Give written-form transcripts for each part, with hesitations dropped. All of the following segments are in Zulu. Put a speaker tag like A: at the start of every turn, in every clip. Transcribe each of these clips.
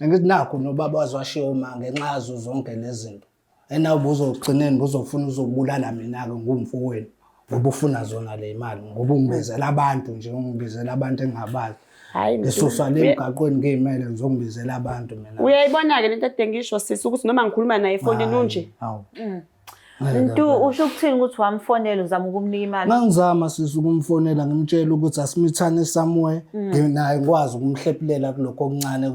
A: Angithi nakho nobaba wazwashiya uma ngenxa yazo zonke lezi zinto. Nawe ubuzogcineni buzofuna uzokubulala mina-ke ngumfowenu ngoba ufuna zona le mali ngoba ungibizela abantu nje ungibizela abantu engingabazi.
B: Hayi
A: Ngisuswa le emgaqweni ngiyimele ngizongibizela abantu mina.
B: Uyayibona-ke lento ade ngisho sisi ukuthi noma ngikhuluma naye efonini unje.
A: Hawu.
C: Ntu usho ukuthini ukuthi wamfonela uzama ukumnika imali?
A: Ngangizama sisi ukumfonela ngimtshela ukuthi asimithane somewhere naye ngikwazi ukumhlephelela kulokho okuncane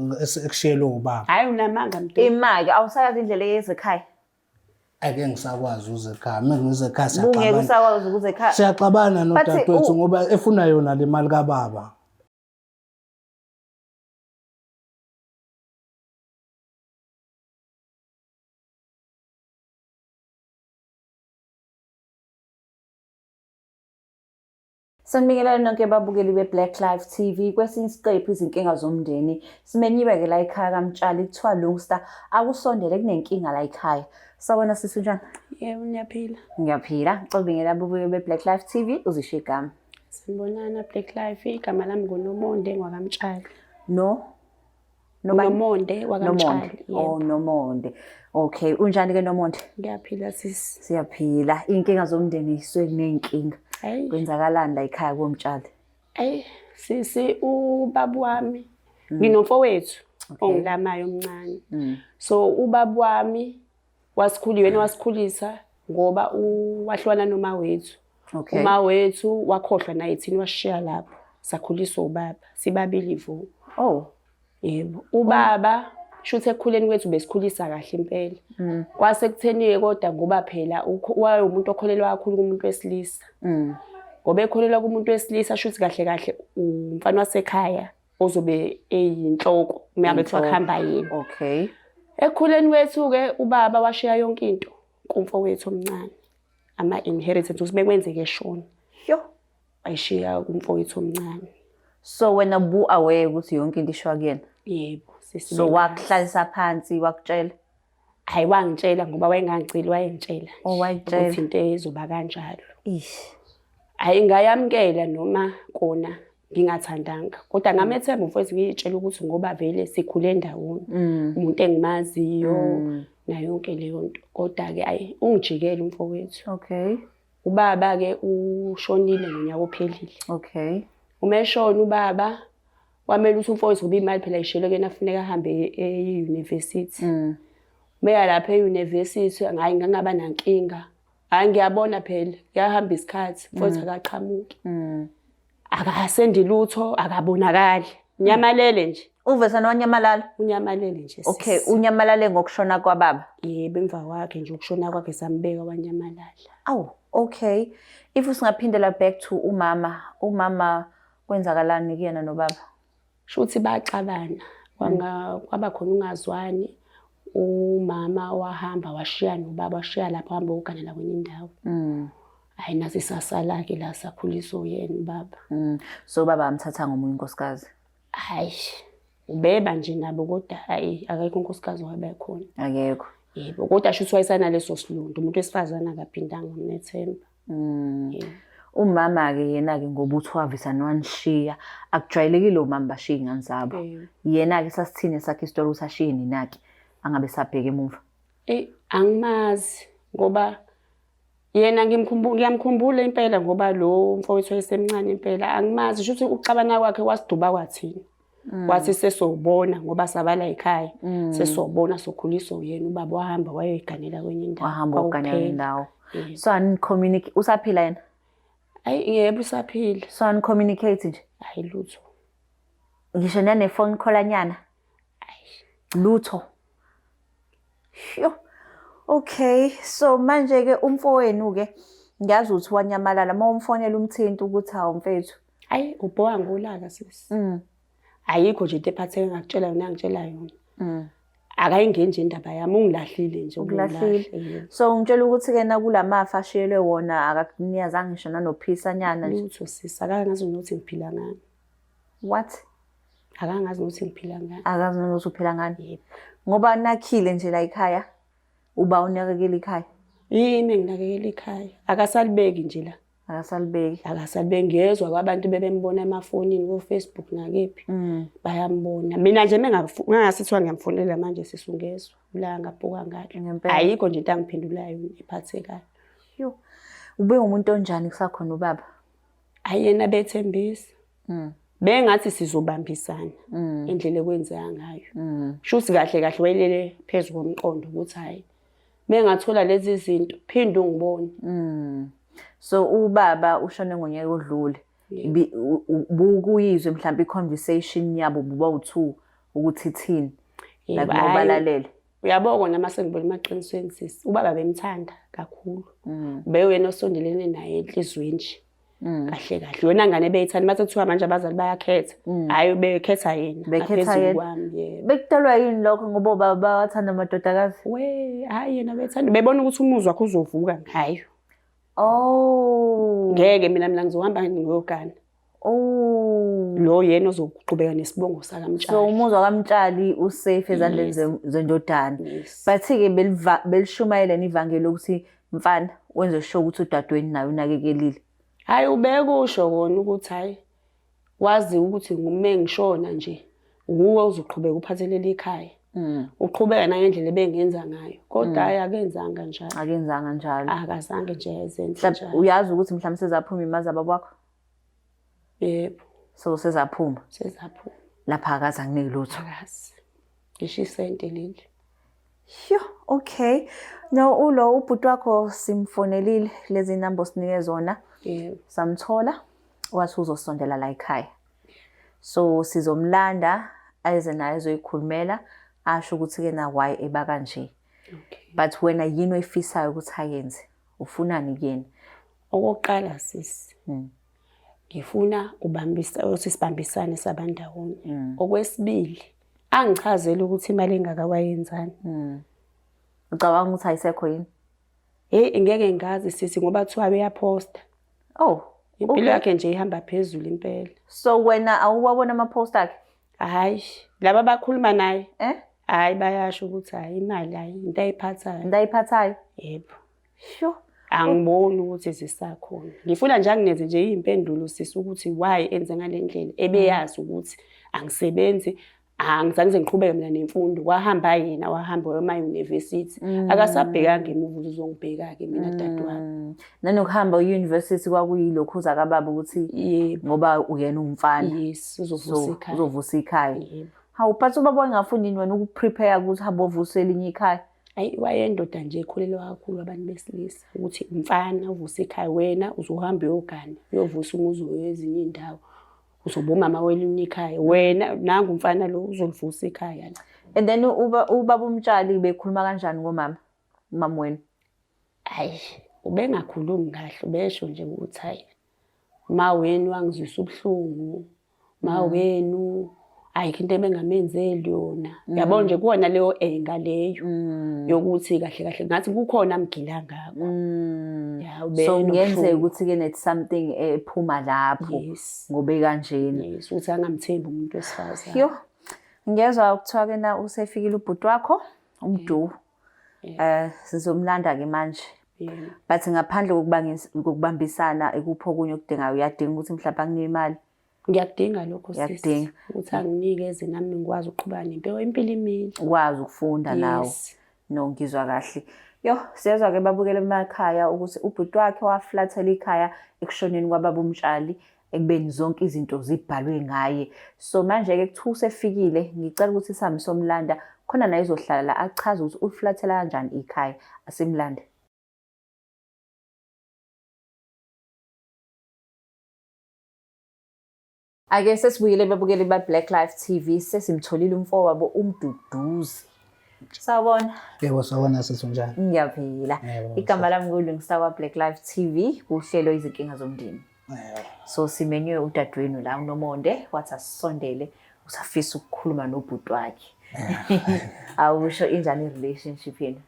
A: ekushiyelwe ubaba.
B: Hayi unamanga mntu.
C: Imali awusayazi indlela yezekhaya.
A: Ake ngisakwazi uze ekhaya. Uma ngize ekhaya
C: Bungeke usakwazi ukuze ekhaya.
A: siyaxabana nodadewethu ngoba efuna yona le mali kababa.
C: Sanibingelela nonke ababukeli beBlack Life TV kwesinye isiqephu izinkinga zomndeni. Simenyiwe-ke la ekhaya kaMtshali kuthiwa Lungster akusondele kunenkinga la ekhaya. Sawubona sisi njani?
B: Yebo ngiyaphila.
C: Ngiyaphila. Ngicabangela ababukeli beBlack Life TV uzisho igama.
B: Sanibonana Black Life igama lami nguNomonde ngwakamtshali.
C: Nomonde
B: wakamtshali.
C: Oh Nomonde. Okay, unjani ke Nomonde?
B: Ngiyaphila sisi.
C: Siyaphila. Inkinga zomndeni iswe kunenkinga.
B: Hayi.
C: Kwenzakalani la ekhaya koMtshali?
B: Sisi ubaba wami nginomfowethu ongilamayo omncane. So ubaba wami wasikhuliyena wasikhulisa ngoba wahlwana noma wethu.
C: Okay.
B: Uma wethu wakhohlwa naye thina washiya lapho sakhuliswa ubaba sibabili vo.
C: Oh.
B: Yebo. Ubaba shuthe ekukhuleni kwethu besikhulisa kahle impela. Kwase kutheni kodwa ngoba phela waye umuntu okholelwa kakhulu kumuntu wesilisa. Ngoba ekholelwa kumuntu wesilisa shuthi kahle kahle umfana wasekhaya ozobe eyinhloko uyabe kuthiwa kuhamba yena.
C: Okay.
B: Ekukhuleni kwethu ke ubaba washiya yonke into kumfowethu omncane. Ama inheritance usibekwenzeke eshona.
C: Yo.
B: Ayishiya kumfowethu omncane.
C: So wena aware ukuthi yonke into ishwa kuyena?
B: Yebo.
C: So wakuhlalisa phansi wakutshela?
B: Hayi wangitshela ngoba wayengangiceli wayengitshela.
C: Oh wayitshela.
B: Ukuthi into ezoba kanjalo.
C: Ish.
B: Hayi ngayamkela noma kona ngingathandanga. Kodwa ngamethemba mfowethu ngiyitshela ukuthi ngoba vele sikhule ndawonye. Umuntu engimaziyo na yonke leyo nto. Kodwa ke ayi ungijikele umfowethu.
C: Okay.
B: Ubaba ke ushonile ngonyaka ophelile.
C: Okay.
B: Umeshona ubaba kwamele ukuthi umfowethu ngoba imali phela ishilo kena afuneka ahambe e-university. Meya lapha e-university ngayi ngangaba nankinga. Hayi ngiyabona phela yahamba isikhathi mfowethu akaqhamuki. Akasendi lutho akabonakali. Nyamalele nje.
C: Uvesa nonyamalala?
B: Unyamalele nje.
C: Okay, unyamalale ngokushona kwababa?
B: Yebo emva kwakhe nje ukushona kwakhe sambeka wanyamalala.
C: Awu, okay. If usingaphindela back to umama kwenzakalani kuyena nobaba?
B: Shuthi baxabana. Kwaba khona ungazwani. Umama wahamba washiya nobaba washiya lapha hamba uganela kwenye indawo. Hayi nasi sasala ke la sakhuliswa uyena ubaba.
C: So baba amthatha ngomunye unkosikazi?
B: Hayi. Ubeba nje nabo kodwa hayi akekho unkosikazi wabe khona.
C: Akekho.
B: Yebo kodwa shuthi wayesana leso silundu umuntu wesifazana akaphindanga ngonethemba.
C: Umama ke yena ke ngoba uthi wavisa nwanishiya akujwayelekile umama bashiya ingane zabo. Yena ke sasithini sakhe istory usashiye ninaki angabe sabheka emuva.
B: Angimazi ngoba yena ngiyamkhumbula impela ngoba lo mfowethu wayesemncane impela angimazi shuthi ukuxabana kwakhe wasiduba kwathini. Wathi sesobona ngoba sabala ekhaya sesobona sokhuliswa uyena ubaba wahamba wayoyiganela kwenye indawo.
C: Wahamba uganela indawo. So an communicate usaphila yena?
B: Hayi yebo usaphila.
C: So an communicate nje?
B: Hayi lutho.
C: Ngisho nane phone call nyana? Hayi lutho. Yo. Okay, so manje ke umfowenu ke ngiyazi ukuthi wanyamalala mawumfonela umthinto ukuthi hawo mfethu.
B: Hayi ubhoka ngolaka sisi. Ayikho nje into ephatheke ngakutshela yona ngitshela yona. Akayingeni nje indaba yami ungilahlile nje
C: unglahlile. So ngitshela ukuthi ke na kulamafa ashiyelwe wona akakuniyazanga ngisho nanophisa nyana nje.
B: Lutho sisi akangazi ukuthi ngiphila ngani.
C: What?
B: Akangazi ukuthi ngiphila ngani.
C: Akazi ukuthi uphila ngani?
B: Yebo.
C: Ngoba nakhile nje la ekhaya. Uba unakekela ikhaya?
B: Yini nginakekela ikhaya. Akasalibeki nje la.
C: Akasalibeki.
B: Akasalibengezwa kwabantu bebembona emafonini ko-Facebook nakephi. Bayambona. Mina nje mengasithiwa ngiyamfonela manje sisungezwa. La ngabhuka ngalo. Ayikho nje into angiphendulayo ephathekayo.
C: Yo. Ube umuntu onjani kusakhona ubaba?
B: Ayena bethembisa. Bengathi sizobambisana indlela ekwenzeka ngayo. Shuthi kahle kahle wayelele phezulu komqondo ukuthi hayi. Mengathola lezi zinto phinde ungibone.
C: So ubaba ushone ngonyaka odlule. Bukuyizwe mhlawumbe i-conversation yabo bobawu2 ukuthi ithini. Like ngobalalele.
B: Uyabona nama sengibona emaqiniso sisi. Ubaba bemthanda kakhulu. Bewena osondelene naye enhlizweni nje. Kahle kahle. Yona ngane beyithanda mase kuthiwa manje abazali bayakhetha. Hayi bekhetha yena.
C: Bekhetha yena. Bekutelwa yini lokho ngoba ubaba bawathanda amadodakazi?
B: Hayi yena bethanda. Bebona ukuthi umuzwa wakhe uzovuka ngayo.
C: Oh.
B: Ngeke mina ngizohamba ngiyogana. Lo yena ozoqhubeka nesibongo sakaMtshali.
C: So umuzwa kaMtshali usafe ezandleni zendodana. But ke belishumayela ivangeli ukuthi mfana wenze sure ukuthi udadweni naye unakekelile.
B: Hayi ubeke usho kona ukuthi hayi wazi ukuthi ngume ngishona nje nguwe uzoqhubeka uphathelele ekhaya. Uqhubeka nangendlela ebengenza ngayo. Kodwa hayi akenzanga njalo.
C: Akenzanga njalo.
B: Akazange nje ezenze njalo.
C: Uyazi ukuthi mhlawumbe sezaphuma imazi ababakho?
B: Yebo.
C: So sezaphuma.
B: Sezaphuma.
C: Lapha akaze anginike lutho.
B: Akazi. Ngisho isente leli.
C: Okay. No ulo ubhuti wakho simfonelile lezi number sinike zona.
B: Yebo.
C: Samthola wathi uzosondela la ekhaya. So sizomlanda ayeze naye ezoyikhulumela asho ukuthi ke na why eba kanje. But wena yini oyifisayo ukuthi ayenze? Ufunani kuyena?
B: Okokuqala sisi. Ngifuna sisibambisane sabandawonye. Okwesibili angichazele ukuthi imali engaka wayenzani.
C: Ucabanga ukuthi ayisekho yini?
B: Ngeke ngazi sisi ngoba kuthiwa beyaposta. Impilo yakhe nje ihamba phezulu impela.
C: So wena awuwabona ama-post akhe?
B: Hayi, laba bakhuluma naye. Hayi bayasho ukuthi hayi imali hayi into ayiphathayo.
C: Into ayiphathayo?
B: Yebo. Angiboni ukuthi zisakhona. Ngifuna nje angineze nje izimpendulo sisi ukuthi why enze ngalendlela. Ebeyazi ukuthi angisebenzi, angizange ngiqhubeke mina nemfundo. Wahamba yena wahamba ema-university. Akasabhekanga emuva uzongibheka ke mina dadewami.
C: Nanokuhamba e-university kwakuyilokho uza kababa ukuthi ngoba uyena umfana.
B: Yes, uzovusa ikhaya.
C: Uzovusa ikhaya. Hawu but ubaba engafuni wena ukuprepare ukuthi hamba uvusa elinye ikhaya.
B: Ayi wayendoda nje ekhulelwa kakhulu abantu besilisa ukuthi umfana uvusa ikhaya wena uzohamba uyogana uyovusa umuzi wezinye indawo. Uzoba umama welinye ikhaya wena nangu umfana lo uzolivusa ikhaya la.
C: And then ubaba uMtshali bekhuluma kanjani ngomama wena?
B: Hayi ubengakhulumi kahle besho nje ukuthi hayi ma wenu wangizwisa ubuhlungu ma wenu ayikho into ebengamenzeli yona. Yabona nje kuona leyo enga leyo yokuthi kahle kahle ngathi kukhona amgila ngakho.
C: So ngiyenzeka ukuthi ke net something ephuma lapho ngobe kanjena.
B: Yes uthi angamthembi umuntu wesifazane.
C: Ngiyezwa ukuthiwa ke na usefikile ubhuti wakho umdu. Sizomlanda ke manje. But ngaphandle kokubambisana ekupho kunye okudingayo uyadinga ukuthi mhlawumbe anginike imali.
B: Ngiyakudinga lokho sisi ukuthi anginikeze nami ngikwazi ukuqhubeka nempilo imini.
C: Ukwazi ukufunda nawe. No ngizwa kahle. Siyezwa ke babukele emakhaya ukuthi ubhuti wakhe waflathela ikhaya ekushoneni kwababa uMtshali ekubeni zonke izinto zibhalwe ngaye. So manje ke kuthiwa usefikile ngicela ukuthi sami somlanda khona naye izohlala la achaze ukuthi uflathela kanjani ikhaya asimlande. Ake sesibuyele babukele ba-Black Life TV sesimtholile umfowabo uMduduzi. Sawubona.
A: Yebo sawubona sisi njani?
C: Ngiyaphila. Igama lami ngulungisa kwa-Black Life TV uhlelo izinkinga zomndeni. So simenywe udadewenu la uNomonde wathi asisondele usafisa ukukhuluma nobhuti wakhe. Awusho injani i-relationship yenu?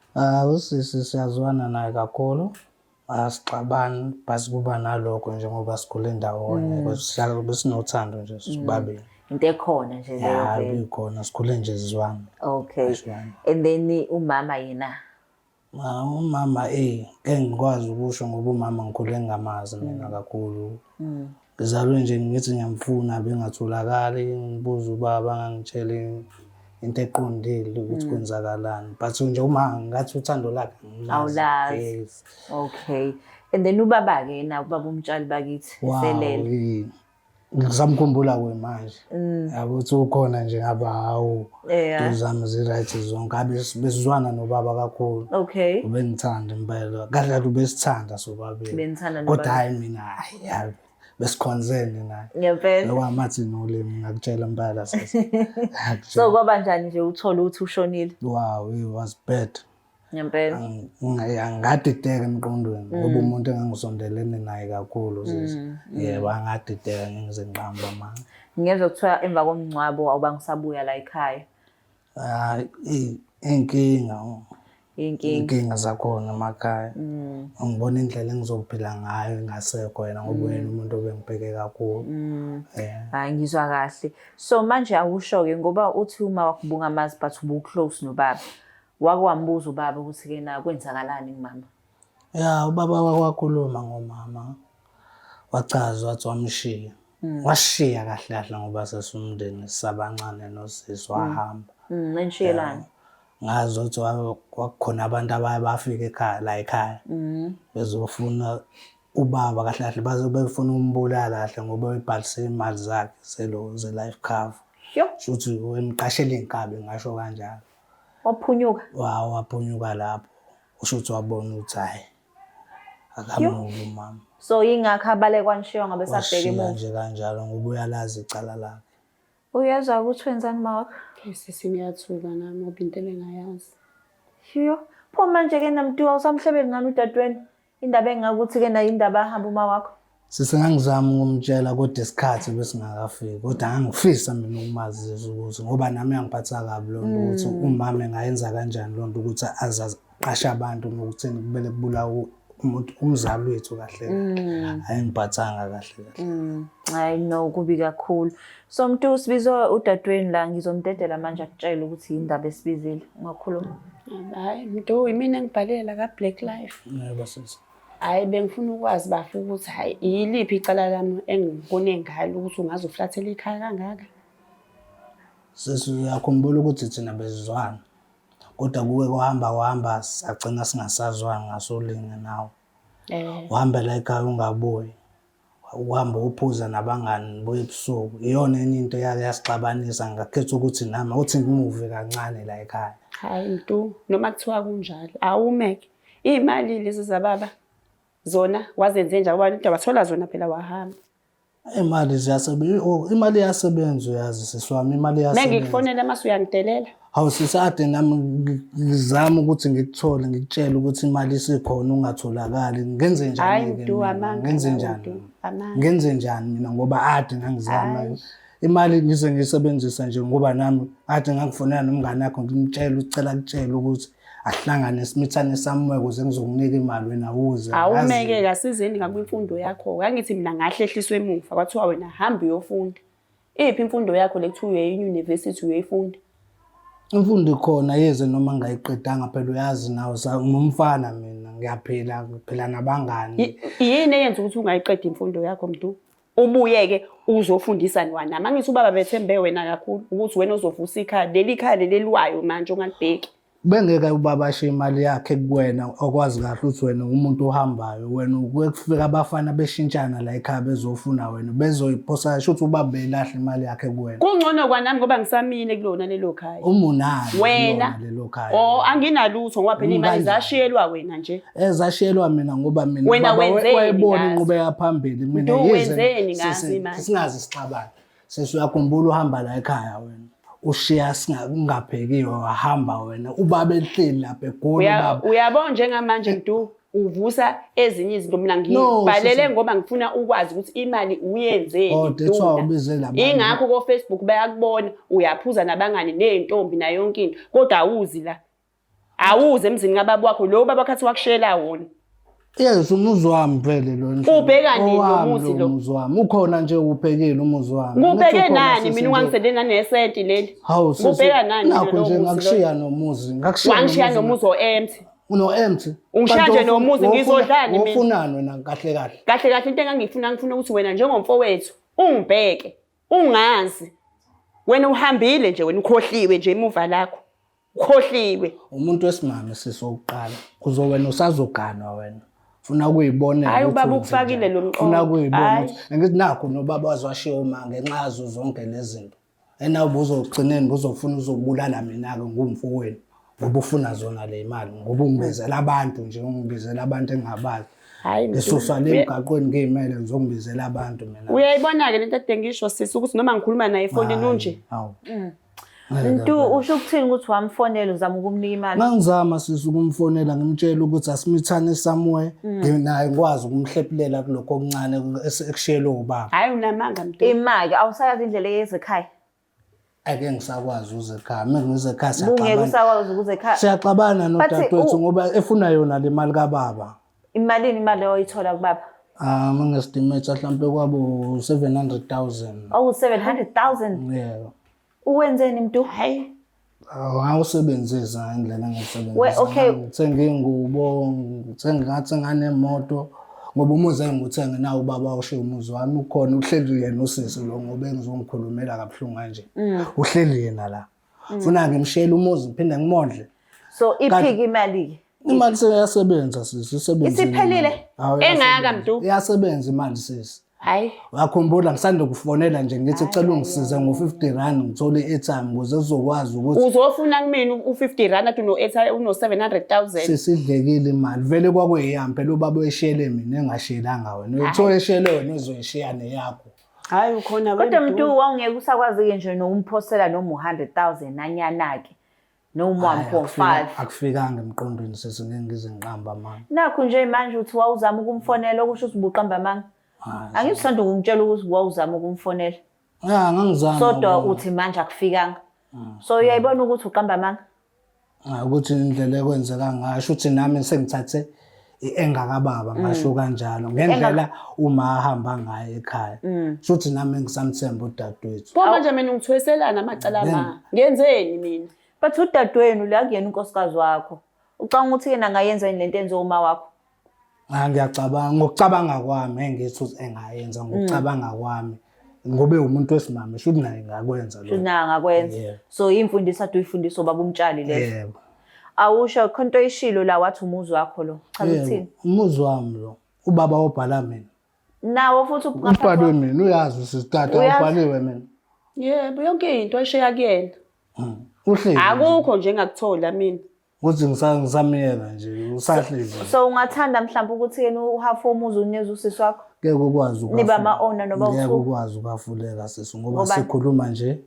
A: Usisi siyazwana naye kakhulu. Asixabani base kuba nalokho njengoba sikhule ndawonye kwesihlala besinothando nje sibabili.
C: Into ekhona nje leyo vele.
A: Ikhona sikhule nje sizwana.
C: Okay. And then umama yena
A: Umama engikwazi ukusho ngoba umama ngikhule ngingamazi mina kakhulu. Ngizalwe nje ngithi ngiyamfuna bengatholakali, ngibuza ubaba angangitsheli into eqondile ukuthi kwenzakalani. But nje uma ngathi uthando lakhe
C: Awulazi.
A: Yes.
C: Okay. And then ubaba-ke yena ubaba umtshali bakithi selele.
A: Ngisamkhumbula manje. Yabo uthi ukhona nje ngaba hawu. Zami zi-right zonke. Besizwana nobaba kakhulu.
C: Okay.
A: Ubengithanda impela. Kahle ubesithanda sobabili.
C: Benithanda
A: Kodwa hayi mina hayi besikhonzene naye.
C: Ngempela.
A: Nokwamathi nolimi ngakutshela impela sisi.
C: So kwaba njani nje uthola ukuthi ushonile?
A: Wow, it was bad.
C: Ngempela.
A: Angadideka emqondweni ngoba umuntu engangisondelene naye kakhulu sisi. Yebo angadideka ngize ngiqamba manje.
C: Ngezwe kuthiwa emva komngcwabo awubangisabuya la ekhaya.
A: Inkinga zakhona emakhaya. Ngibona indlela engizophila ngayo engasekho yena ngoba wena umuntu obengibheke kakhulu.
C: Hayi ngizwa kahle. So manje awusho-ke ngoba uthi uma wakubunga amazi but ubu-close nobaba. Wakwambuza ubaba ukuthi-ke na kwenzakalani kumama?
A: Ya ubaba wakwakhuluma ngomama. Wachaza wathi wamshiya. Washiya kahle kahle ngoba sesumndeni sabancane nosisi wahamba.
C: Nenishiyelani?
A: Ngazi ukuthi kwakukhona abantu abafika ekhaya la ekhaya. Bezofuna ubaba kahle kahle baze befuna umbulala kahle ngoba ebhalise imali zakhe ze-life cover. Futhi wemqashela inkabi ngasho kanjalo.
C: Waphunyuka?
A: Waphunyuka lapho. Usho ukuthi wabona ukuthi hayi akamubi umama.
C: So yingakho abalekwa nishiya ngabe sabheke emuva.
A: Nje kanjalo ngoba uyalazi icala lakhe.
C: Uyezwa ukuthi wenzani mawakho?
B: Sisi ngiyathuka nami ngoba into engayazi.
C: Hiyo. Pho manje-ke namntu usamhlebeli ngani udadewenu? Indaba engakuthi-ke nayo indaba ahamba uma wakho?
A: Sisengangizama ukumtshela kodwa isikhathi besingakafiki. Kodwa angifisa mina ukumazisa ukuthi ngoba nami angiphatha kabi lonto ukuthi umama engayenza kanjani lonto ukuthi azaqasha abantu nokuthini kumele kubulawa umuntu umzali wethu kahle. Ayingiphathanga kahle.
C: Hayi no kubi kakhulu. So mntu sibizo udadewenu la ngizomdedela manje akutshela ukuthi indaba esibizile. Ungakhuluma.
B: Hayi mntu imina engibhalela ka Black Life.
A: Yebo sisi.
B: Hayi bengifuna ukwazi bafu ukuthi hayi yiliphi icala lami engibone ngalo ukuthi ungaze uflathele ikhaya kangaka.
A: Sisi uyakhumbula ukuthi thina bezizwana. Kodwa kuwe kwahamba sagcina singasazwani ngasolinye nawe. Uhambela ekhaya ungabuyi. Uhamba uphuza nabangani boyebusuku. Iyona enye into yake yasixabanisa ngakhetha ukuthi nami uthi ngimuve kancane la ekhaya.
B: Hayi mntu noma kuthiwa kunjalo awumeke. Imali lezi zababa zona wazenze nje abantu bathola zona phela wahamba.
A: Imali imali yasebenza uyazi siswami imali yasebenza.
B: Mengikufonela mase uyangidelela.
A: Hawu sisade nami ngizama ukuthi ngikuthole ngikutshela ukuthi imali isikhona ungatholakali ngenze njani ke ngenze njani mina ngoba ade ngangizama imali ngize ngiyisebenzisa nje ngoba nami ade ngangifonela nomngane wakho ngimtshela ucela kutshela ukuthi ahlangane simithane samwe ukuze ngizokunika imali wena uze
B: awumeke kasizeni ngakwimfundo yakho ngangithi mina ngahlehliswe emuva kwathiwa wena hamba uyofunda iphi imfundo yakho lekuthiwa uye-university uyayifunda.
A: Imfundo ikhona yeze noma ngayiqedanga phela uyazi nawe ngumfana mina ngiyaphila nabangani.
B: Yini eyenza ukuthi ungayiqedi imfundo yakho mntu ubuye-ke uzofundisa nwana mangithi ubaba bethembe wena kakhulu ukuthi wena uzovusa ikhaya leli khaya leleliwayo manje ungalibheki.
A: Bengeke ubaba ashe imali yakhe kuwena okwazi kahle ukuthi wena umuntu ohambayo wena ukufika abafana beshintshana la ekhaya bezofuna wena bezoyiphosa sho ukuthi ubaba belahle imali yakhe kuwena.
B: Kungcono kwanami ngoba ngisamile kulona lelo khaya.
A: Umunani
B: wena
A: lelo khaya.
B: Anginalutho ngoba phela imali zashiyelwa wena nje.
A: Zashiyelwa mina ngoba mina
B: baba
A: wayebona inqubeka phambili mina
B: wenzeni ngazi imali.
A: Singazi sixabana. Sesuyakhumbula uhamba la ekhaya wena. Ushiya singaphekiwe wahamba wena ubaba ehleli lapha egoli baba.
B: Uyabona njengamanje mntu uvusa ezinye izinto mina ngibhalele ngoba ngifuna ukwazi ukuthi imali uyenzeni. Ingakho ko Facebook bayakubona uyaphuza nabangani nentombi na yonke into kodwa awuzi la. Awuze emzini kababa wakho lo baba khathi wakushela wona.
A: Yes umuzi wami vele lo nje.
B: Ubheka nini umuzi lo?
A: Umuzi wami ukhona nje uphekile umuzi wami.
B: Ubheke nani mina ungangisedena nesenti leli. Ubheka nani
A: nakho nje ngakushiya nomuzi
B: Wangishiya nomuzi empty.
A: Uno-empty.
B: Ungishiya nje nomuzi ngizodlani mina.
A: Ufunani wena kahle kahle?
B: Kahle kahle into engangifuna ngifuna ukuthi wena njengomfowethu ungibheke, ungazi. Wena uhambile nje wena ukhohliwe nje emuva lakho. Ukhohliwe.
A: Umuntu wesimame sisokuqala. Kuzo wena usazoganwa wena. Funa ukuyibona.
B: Hayi ubaba ukufakile lo mqondo.
A: Funa ukuyibona. Ngithi nakho nobaba wazwashiya uma ngenxa yazo zonke lezi zinto. Ena ubuzogcineni buzofuna uzobulala mina ke ngumfowenu. Ngoba ufuna zona le imali ngoba ungibizela abantu nje ungibizela abantu engabazi.
B: Hayi
A: Ngisuswa le emgaqweni ngiyimele ngizongibizela abantu mina.
B: Uyayibona ke lento ade ngisho sisi ukuthi noma ngikhuluma naye efonini unje.
A: Hawu.
C: Ntu usho ukuthini ukuthi wamfonela uzama ukumnika imali?
A: Mangizama sisi ukumfonela ngimtshela ukuthi asimithane somewhere naye ngikwazi ukumhlephelela kuloko okuncane ekushiyelwe ubaba.
B: Hayi unamanga mntu.
C: Imali awusayazi indlela yezekhaya.
A: Ake ngisakwazi uze ekhaya mengize ekhaya
C: Ungeke usakwazi ukuze ekhaya.
A: siyaxabana nodadewethu ngoba efuna yona le mali kababa.
C: Imali oyithola kubaba?
A: Mangestimate mhlambe kwabo 700,000.
C: Oh 700,000.
A: Yebo.
C: Uwenzeni mntu?
B: Hayi.
A: Awusebenzisa indlela ngisebenzisa.
C: Okay.
A: Ngithenga ingubo, ngithenga ngathi nganemoto ngoba umuzi engikuthenge nawo ubaba ushiya umuzi wami ukhona uhleli yena usisi lo ngoba engizongikhulumela kabuhlungu kanje. Uhleli yena la. Funa ngimshiyele umuzi ngiphinde ngimondle.
C: So iphiki imali ke.
A: Imali seyasebenza sisi isebenza.
C: Isiphelile?
B: Engaka mntu.
A: Iyasebenza imali sisi.
B: Hayi.
A: Wakhumbula ngisanda kufonela nje ngithi cela ungisize ngo50 rand ngithole i-airtime ukuze uzokwazi ukuthi
B: uzofuna kumina u50 rand athi uno 700,000.
A: Sisidlekile imali vele kwakuyihamba phela ubaba oyishiyele mina engashiyelanga wena uyithola eshiyele wena uzoyishiya neyakho.
B: Hayi ukhona
C: Kodwa mntu wawungeke usakwazi ke nje nokumphosela noma 100,000 nanyana ke noma 1.5
A: akufikanga emqondweni sesi ngeke ngize ngiqamba manje.
C: Nakho nje manje uthi wawuzama ukumfonela okusho ukuthi ubuqamba manga. Angisithanda ukungitshela ukuthi wawuzama ukumfonela.
A: Ngangizama.
C: Sodwa uthi manje akufikanga. So uyayibona ukuthi uqamba manga?
A: Ukuthi indlela ekwenzeka ngasho ukuthi nami sengithathe engakababa ngasho kanjalo ngendlela uma ahamba ngaye ekhaya. Futhi nami ngisamthemba udadewethu.
B: Ngoba manje mina ngithweselana amacala ama. Ngenzeni mina?
C: But udadewenu la kuyena unkosikazi wakho. Ucanga ukuthi yena angayenza lento enzo uma wakho.
A: Ngiyacabanga ngokucabanga kwami engithi ukuthi engayenza ngokucabanga kwami ngobe umuntu wesimame should naye ngakwenza lokho.
C: Should naye angakwenza. So imfundiso ade uyifundisa obaba umtshali lezo.
A: Yebo.
C: Awusho khonto ishilo la wathi umuzi wakho lo. Cha uthini?
A: Umuzi wami lo ubaba obhala mina.
C: Nawo futhi
A: Ubhalwe mina uyazi usitata ubhaliwe mina.
B: Yebo yonke into ayishiya kuyena.
A: Uhleli.
B: Akukho nje engakuthola mina.
A: Kuthi ngisamiyeka nje usahleli.
C: So ungathanda mhlawumbe ukuthi yena uhafu umuzi unikeza usisi wakho?
A: Ngeke ukwazi ukwazi.
C: Niba ama-owner noba
A: ngeke ukwazi ukafuleka sisi ngoba sikhuluma nje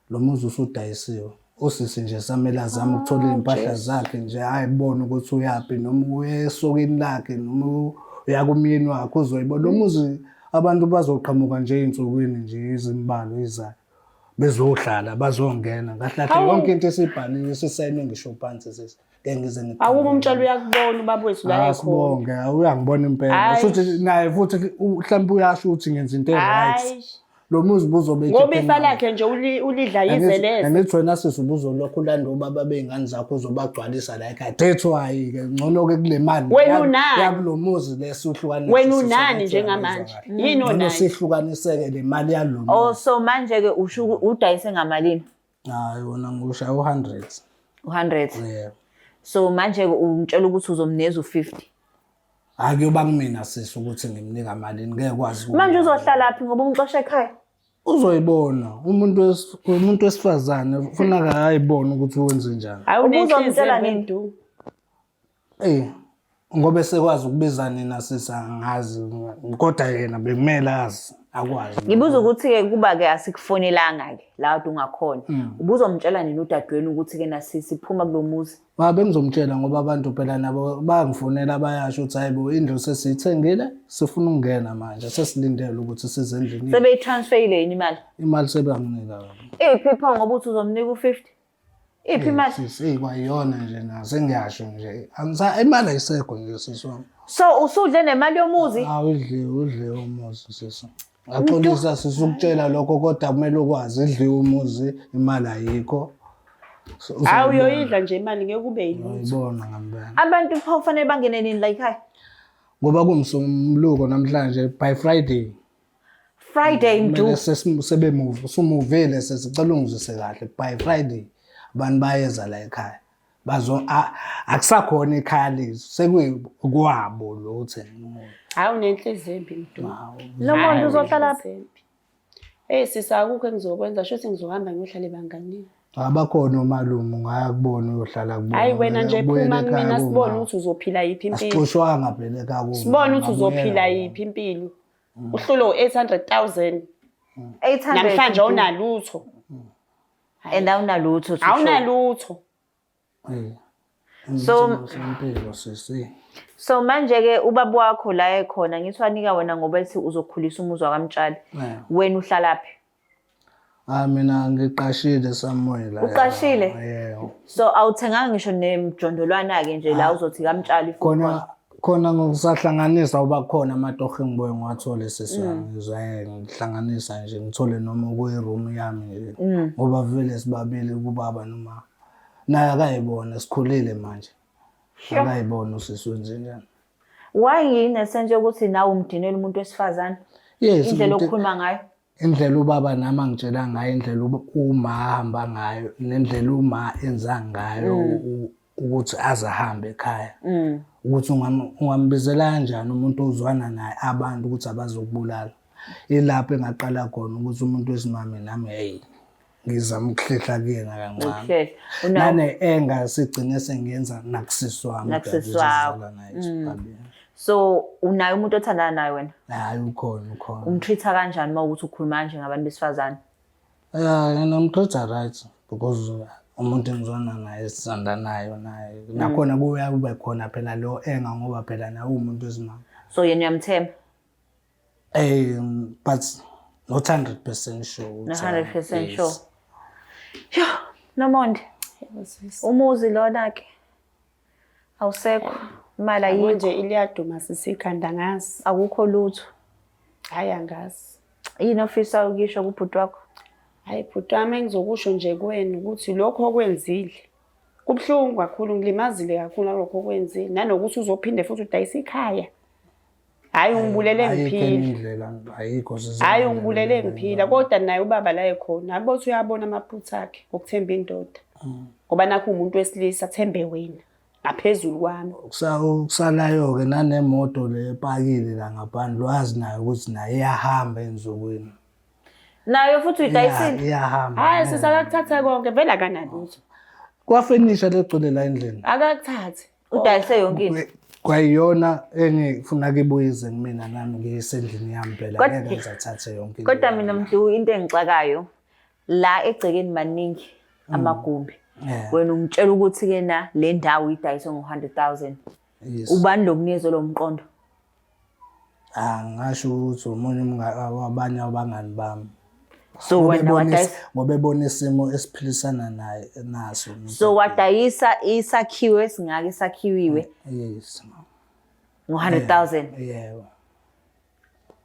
A: lo muzi usudayisiwe. Usisi nje samela zama ukuthola impahla zakhe nje ayibona ukuthi uyapi noma uyesokeni lakhe noma uyakumyeni wakhe uzoyibona lo muzi abantu bazoqhamuka nje einsukwini nje izimbalo izayo bezohlala bazongena kahle yonke into esibhaliwe sisayine ngisho phansi sisi ngeke ngize ngiqhamuke.
B: Awuba umtshalo uyakubona ubaba wethu la ekhona.
A: Asibonge uyangibona impela futhi naye futhi mhlawumbe uyasho ukuthi ngenza into right. Lo muzi buzobe
B: ngoba ifa lakhe nje ulidla yizeleze.
A: Ngithi wena sisi ubuzolokhu ulanda ubaba beingane zakho uzobagcwalisa la ekhaya. That's why ke ngcono ke kule mali yakulo muzi lesihlukanisa.
B: Wena unani njengamanje? Yini onayo?
A: Sihlukaniseke le mali yalo.
C: Oh so manje ke usho udayise ngamalini?
A: Hayi wona ngusha 100.
C: 100.
A: Yeah.
C: So manje ke umtshela ukuthi uzomneza u50.
A: Akuyoba kumina sisi ukuthi ngimnika malini ngeke kwazi.
C: Manje uzohlala phi ngoba umxosha ekhaya?
A: Uzoyibona umuntu wesifazane ufuna ayibone ukuthi wenze njani.
C: Ubuzomtshela nini?
A: Ngoba sekwazi ukubiza nina sisangazi kodwa yena bekumele azi akwazi.
C: Ngibuza ukuthi ke kuba ke asikufonelanga ke la uthi ungakhona. Ubuzomtshela nini udadewenu ukuthi ke nasisi phuma kulomuzi?
A: Bengizomtshela ngoba abantu phela nabo bangifonela bayasho ukuthi hayibo indlu sesithengile sifuna ukungena manje sesilindele ukuthi size endlini.
C: Sebeyitransferile yini imali?
A: Imali sebanginika.
C: Iphi pho ngoba uthi uzomnika u50? Iphi imali?
A: Kwayona nje na sengiyasho nje. Imali ayisekho nje siswami.
C: So usudle nemali yomuzi?
A: Udle umuzi sisi. Axolisa sisukutshela lokho kodwa kumele ukwazi idliwe umuzi imali ayikho.
B: Hawu uyoyidla nje imali ngeke kube yilutho.
A: Uyibona ngempela.
C: Abantu pha kufanele bangene nini la ekhaya?
A: Ngoba kumsumluko namhlanje by Friday.
C: Friday
A: Kumele
C: mdu.
A: sebemove, usumuvele sesicela ungizwise kahle by Friday abantu bayeza la ekhaya. Akusakhona ekhaya lezi sekuyikwabo lo uthena umuntu.
B: Hawu nenhliziyo embi mdu.
C: Lo muntu uzohlala
B: Sisa akukho engizokwenza shothi ngizohamba ngiyohlala ebanganini.
A: Abakhona omalume ungaya kubona uyohlala kubona.
B: Hayi wena nje phuma kumina sibone ukuthi uzophila yiphi impilo.
A: Asixoshwanga phela ekhaya kubo.
B: Sibone ukuthi uzophila yiphi impilo. Uhlulo 800,000.
C: 800.
B: Namhlanje awunalutho.
C: And awunalutho.
B: Awunalutho.
C: So
A: impilo sisi.
C: So manje ke ubaba wakho la ekhona ngithi wanika wena ngoba ethi uzokhulisa umuzi wakamtshali. Wena uhlalaphi?
A: Mina ngiqashile somewhere la.
C: Uqashile?
A: Yebo.
C: So awuthenganga ngisho nemjondolwana ke nje la uzothi kamtshali futhi.
A: Khona ngokusahlanganisa uba khona amatoho engibuye ngiwathole sesiyangizwa ngihlanganisa nje ngithole noma kuyiroom yami nje ngoba vele sibabili kubaba noma naye akayibona sikhulile manje akayibona usisi wenze njani.
C: Why nginesense ukuthi nawe umdinela umuntu wesifazane?
A: Yes,
C: indlela okhuluma ngayo.
A: Indlela ubaba nami angitshela ngayo, indlela uma ahamba ngayo, nendlela uma enza ngayo ukuthi azahambe ekhaya. Ukuthi ungambizela kanjani umuntu ozwana naye abantu ukuthi abazokubulala. Ilapho engaqala khona ukuthi umuntu wesimame nami hey ngizama ukuhlehla kuyena kancane. Nane engasigcine sengenza nakusiswami
C: nakusiswami. So unayo umuntu othandana naye wena?
A: Hayi ukhona.
C: Umtreata kanjani mawukuthi ukhuluma nje ngabantu besifazane?
A: Yena umtreata right because umuntu engizwana naye sisandanayo naye. Nakhona kuya kube khona phela lo enga ngoba phela naye umuntu wesimame.
C: So yena uyamthemba?
A: But not 100% sure.
C: Not 100% sure. Yo, Nomonde. Umuzi lona ke. Awusekho. Imali ayikho
B: nje iliyaduma sisikhanda ngazi.
C: Akukho lutho.
B: Hayi angazi.
C: Yini ofisa ukisho kubhuti wakho?
B: Hayi bhuti wami engizokusho nje kuwena ukuthi lokho okwenzile kubhlungu kakhulu, ngilimazile kakhulu lokho okwenzile, nanokuthi uzophinde futhi udayisa ikhaya. Hayi ungibulele ngiphila. Hayi ungibulele ngiphila kodwa naye ubaba la ekhona abothi uyabona amaphutha akhe okuthemba indoda. Ngoba nakho umuntu wesilisa athembe wena ngaphezulu kwami.
A: Ukusalayo ke nanemoto le epakile la ngaphandle wazi naye ukuthi naye iyahamba enzukwini.
C: Nayo futhi uyidayisile?
A: Iyahamba.
B: Hayi sisakakuthatha konke vela kanalutho.
A: Kwafinisha legcile la endlini.
B: Akakuthathe.
C: Udayise yonke into.
A: Kwayiyona engifuna kibuyize kumina nami ngiyisendlini yami phela ngeke ngizathathe yonke.
C: Kodwa mina mhlu into engixakayo la egcekeni maningi amagumbi. Wena ungitshela ukuthi ke na le ndawo uyidayise ngo100,000. Ubani lokunikeza lo mqondo?
A: Ngasho ukuthi umunye wabanye abangani bami.
C: So wena wadayisa
A: ngoba ebona isimo esiphilisana naye naso.
C: So wadayisa isakhiwo esingaka isakhiwiwe?
A: Yes.
C: Ngo100,000.
A: Yebo.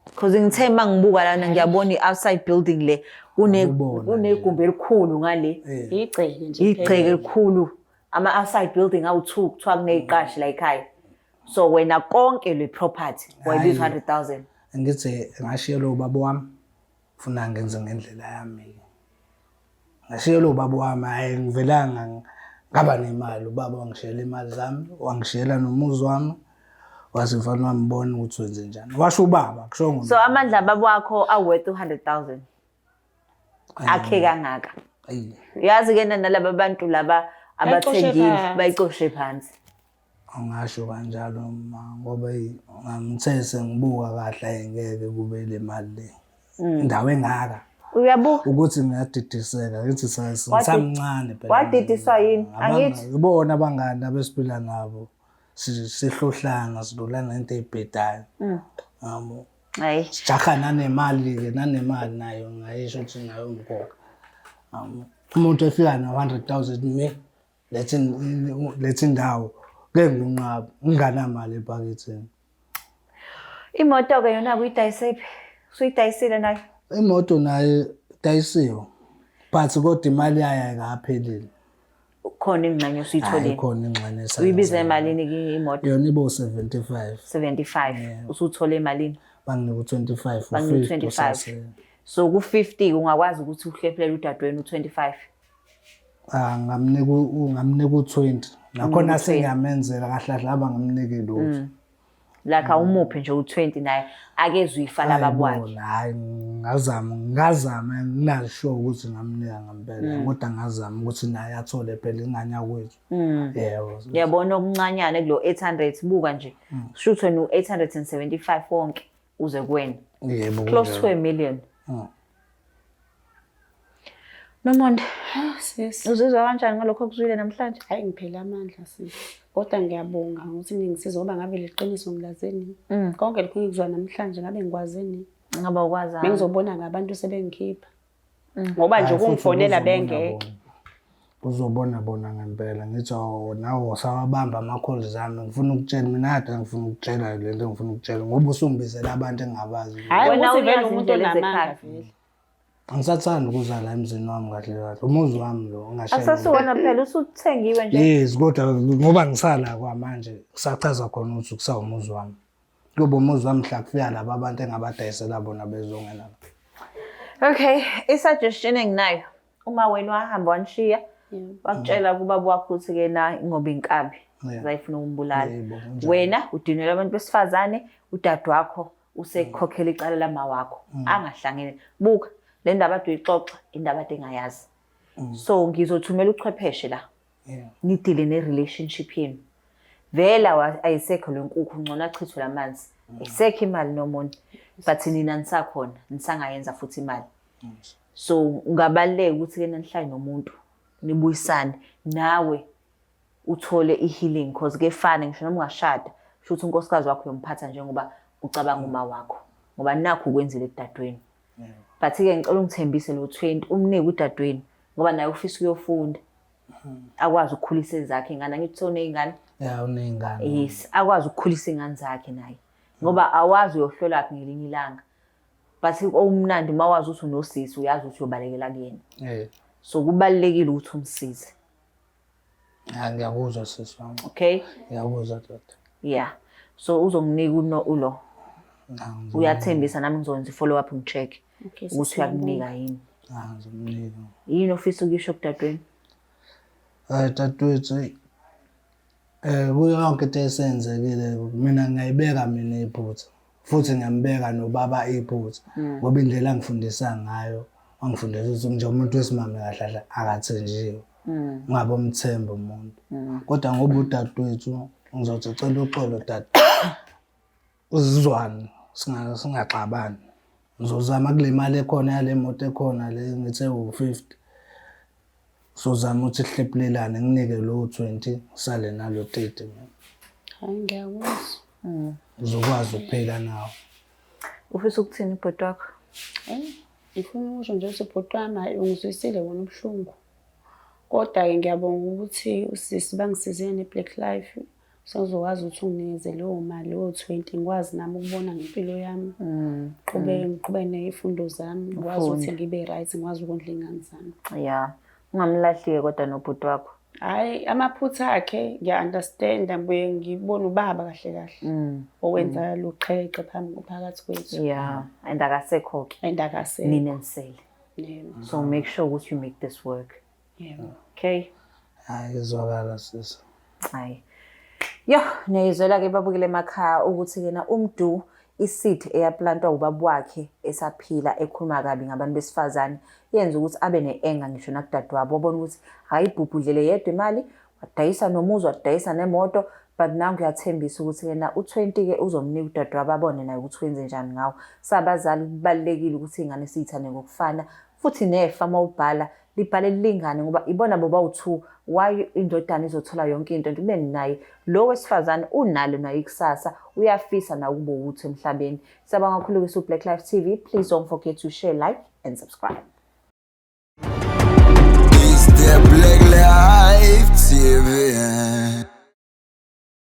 C: Because ngithe mangibuka lana ngiyabona i-outside building le kunegumbi elikhulu ngale.
B: Igceke nje.
C: Igceke elikhulu. Ama-outside building awu2 kuthiwa kuneziqashi la ekhaya. So wena konke le property wayibiza 100,000.
A: Ngithi ngashiyela ubaba wami ufuna ngenze ngendlela yami. Ngashiyela ubaba wami hayi ngivelanga ngaba nemali, ubaba wangishiyela imali zami, wangishiyela nomuzi wami. Wasifana wambona ukuthi wenze njani. Washo ubaba kusho ngoba.
C: So amandla baba wakho aworth 100,000. Akhe kangaka. Yazi ke nalabo bantu laba abathengile bayicoshe phansi.
A: Angasho kanjalo ngoba ngimthese ngibuka kahle ngeke kube le mali le. Indawo engaka.
C: Uyabuka
A: ukuthi ngiyadidiseka ngithi ngisamncane phela.
C: Wadidiswa yini? Angithi
A: ngibona abangani abesiphila nabo. Sihlohlana sidolana into ezibhedayo.
C: Hayi.
A: Sijaha nanemali ke nanemali nayo ngayisho ukuthi nayo ngikhoka. Umuntu efika na 100,000 me lethi indawo ke nginqaba nginganamali ephaketheni.
C: Imoto ke yona uyidayisephi? Usuyidayisile nayo?
A: Imoto nayo dayisiwe. But kodwa imali yayo ayikaphelile.
C: khona ingxenye osuyitholile.
A: Khona ingxenye esayenza.
C: Uyibiza emalini imoto?
A: Yona ibo 75.
C: 75. Usuthole emalini?
A: Banginika u25
C: Banginika 25. So ku50 ungakwazi ukuthi uhlephulele udadewenu u25.
A: Ngamnika u20. Nakhona sengiyamenzela kahle kahle abangamniki lutho.
C: Like awumuphe nje u20 naye akezwe laba bwakhe.
A: Hayi ngazama nginasho ukuthi ngamnika ngempela kodwa ngazama ukuthi naye athole phela ingane yakwethu. Yebo.
C: Yabona okuncanyane kulo 800 buka nje. Shuthe no 875 wonke uze kuwena.
A: Yebo.
C: Close to 1 million. Nomonde,
B: sis.
C: uzizwa kanjani ngalokho okuzwile namhlanje?
B: Hayi ngiphela amandla sis. Kodwa ngiyabonga ukuthi ngingisiza ngoba ngabe liqiniso ngilazeni. Konke lokho ngikuzwa namhlanje ngabe ngikwazeni.
C: Ngaba ukwazi.
B: Bengizobona ngabantu sebengikhipha. Ngoba nje ukungifonela bengeke.
A: Uzobona bona ngempela ngithi nawe usawabamba ama-calls zami ngifuna ukutshela mina kade ngifuna ukutshela lento ngifuna ukutshela ngoba usungibizela abantu engingabazi.
B: Hayi wena uvela umuntu onamanga vele.
A: Angisathanda ukuza la emzini wami kahle kahle. Umuzi wami lo ungashaya.
C: Asasuwona phela usuthengiwe nje.
A: Yes, kodwa ngoba ngisala kwamanje kusachaza khona ukuthi kusawumuzi wami. Kuba umuzi wami mhla kufika laba abantu engabadayisela bona bezongena.
C: Okay, i-suggestion enginayo. Uma wena wahamba wanishiya, wakutshela kuba wakho ukuthi ke na ngoba inkabi zayifuna ukumbulala. Wena udinela abantu besifazane, udadewakho usekhokhela icala lama wakho. Angahlangene. Buka le ndaba ade uyixoxa indaba ade engayazi. So ngizothumela uchwepheshe la. Nidile ne-relationship yenu. Vela ayisekho lenkukhu ngcono achithwe lamanzi. Isekho imali nomuntu but nina nisakhona nisangayenza futhi imali. So ungabaleka ukuthi ke nanihlale nomuntu nibuyisane nawe uthole i-healing because ke fane ngisho noma ungashada sho ukuthi unkosikazi wakho uyomphatha njengoba ucabanga uma wakho ngoba nakho ukwenzile edadweni. But ke ngicela ungithembise lo 20 umnike udadweni ngoba naye ufisa uyofunda. Akwazi ukukhulisa izakhe ingane ngithi unezingane.
A: Unezingane.
C: Yes, akwazi ukukhulisa ingane zakhe naye. Ngoba awazi uyohlola phi ngelinye ilanga. But omnandi mawazi ukuthi unosisi uyazi ukuthi uyobalekela kuyena. So kubalekile ukuthi umsize.
A: Ngiyakuzwa sisi wami.
C: Okay?
A: Ngiyakuzwa tata.
C: Yeah. So uzonginika ulo. Uyathembisa nami ngizokwenza i-follow up ngicheck ukuthi uyakunika yini.
A: Ngizomnika.
C: Yini ofisa ukisho kudadweni?
A: Dadewethu kuyo yonke into esenzekile mina ngiyayibeka mina iphutha futhi ngiyambeka nobaba iphutha ngoba indlela angifundisa ngayo wangifundisa ukuthi nje umuntu wesimame kahle akathenjiwe ungabe umthemba umuntu kodwa ngoba udadewethu ngizothi cela uxolo dad uzizwane singaxabani ngizozama kule mali ekhona yale moto ekhona le ngithe u50 sozama ukuthi sihlephulelane nginike lo 20 sale nalo 30 mina.
B: Hayi ngiyakuzwa.
A: Uzokwazi ukuphela nawe.
C: Ufisa ukuthini ibhoti wakho?
B: Ngifuna ukusho nje ukuthi ibhoti wami ungizwisile wona ubuhlungu. Kodwa-ke ngiyabonga ukuthi usisi bangisize ne-Black Life. Sengizokwazi ukuthi unginikeze leyo mali leyo 20 ngikwazi nami ukubona ngempilo yami. Ngiqhubeke nezifundo zami, ngikwazi ukuthi ngibe right, ngikwazi ukondla izingane zami.
C: Yeah. Ungamlahlike kodwa nobhuti wakho.
B: Hayi amaphutha akhe ngiya-understand ngibuye ngibona ubaba kahle kahle. Owenza lo qheqe phakathi kwethu.
C: Yeah, and akasekho ke.
B: And akasekho.
C: Nina nisele. So make sure that you make this work. Okay?
A: Hayi izwakala sisi.
C: Hayi. Yo, niyizwela ke babukele emakhaya ukuthi kena umdu iseed eyaplantwa ubaba wakhe esaphila ekhuluma kabi ngabantu besifazane yenza ukuthi abe neenga ngisho nakudadewabo wabona ukuthi hayi ibhubhudlele yedwa imali wadayisa nomuzi wadayisa nemoto but nangu uyathembisa ukuthi kena u20 ke uzomnika udadewabo abone naye ukuthi wenze njani ngawo sabazali kubalekile ukuthi ingane siyithane ngokufana futhi nefa mawubhala libhale lilingane ngoba ibona boba u2 why indodana izothola yonke into kube naye lo wesifazane unalo naye ikusasa uyafisa na ukuba ukuthi emhlabeni sabanga kakhulu ku Black Life TV. Please don't forget to share, like and subscribe.
D: It's the Black Life TV.